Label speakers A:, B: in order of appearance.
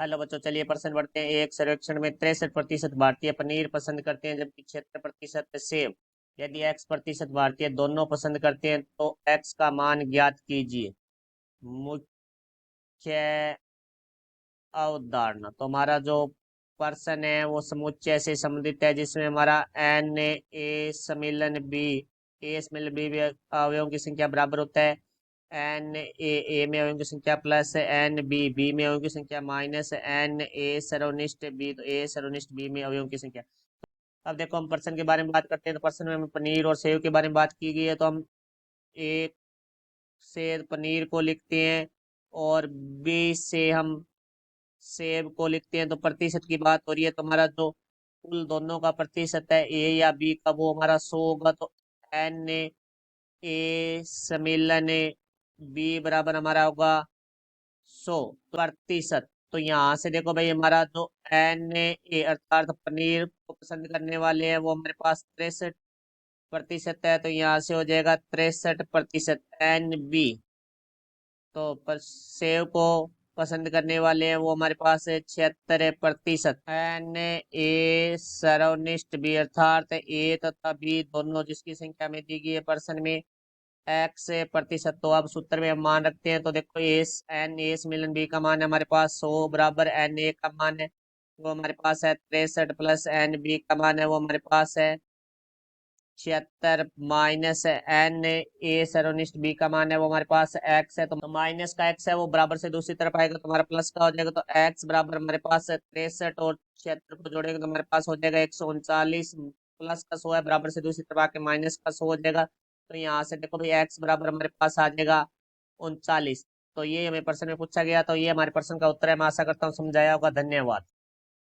A: Hello बच्चों, चलिए प्रश्न बढ़ते हैं। एक सर्वेक्षण में 63% भारतीय पनीर पसंद करते हैं, जबकि 76% सेब। यदि X% भारतीय दोनों पसंद करते हैं तो X का मान ज्ञात कीजिए। मुख्य अवधारणा। तो हमारा जो प्रश्न है वो समुच्चय से संबंधित है, जिसमें हमारा एन ए सम्मिलन बी, ए सम्मिलन बी अवयवों की संख्या बराबर होता है एन ए में अवयवों की संख्या प्लस एन बी बी में अवयवों की संख्या माइनस एन ए सर्वनिष्ठ बी, तो ए सर्वनिष्ठ बी में अवयवों की संख्या। अब देखो, हम प्रश्न के बारे में बात करते हैं। तो प्रश्न में हमें पनीर और सेव के बारे में बात की गई है, तो हम एक से पनीर को लिखते हैं और बी से हम सेब को लिखते हैं। तो प्रतिशत की बात हो रही है, तो हमारा जो कुल दोनों का प्रतिशत है ए या बी का, वो हमारा 100 होगा। तो एन ए सम्मिलन बी बराबर हमारा होगा 100%। तो यहाँ से देखो भाई, हमारा जो एन ए अर्थात पनीर को पसंद करने वाले हैं वो हमारे पास 63% है। तो यहाँ से हो जाएगा 63% एन बी। तो पर सेव को पसंद करने वाले हैं वो हमारे पास है 76%। एन ए सर्वनिष्ठ बी अर्थात ए तथा बी दोनों जिसकी संख्या में दी गई है प्रश्न में एक्स प्रतिशत। तो अब सूत्र में हम मान रखते हैं। तो देखो, एन ए मिलन बी का मान है हमारे पास 100 बराबर एन ए का मान है वो हमारे पास है 63 प्लस एन बी का मान है वो हमारे पास है 76 माइनस एन ए सर्वनिष्ठ बी का मान है वो हमारे पास एक्स है। तो माइनस का एक्स है वो बराबर से दूसरी तरफ आएगा तो हमारा प्लस का हो जाएगा। तो एक्स बराबर हमारे पास 63 और 76 को जोड़ेंगे तो हमारे पास हो जाएगा 139। प्लस का 100 है, बराबर से दूसरी तरफ आके माइनस का 100 हो जाएगा। तो यहाँ से देखो भाई, एक्स बराबर हमारे पास आ जाएगा 39। तो ये हमें प्रश्न में पूछा गया, तो ये हमारे प्रश्न का उत्तर है। मैं आशा करता हूँ समझाया होगा। धन्यवाद।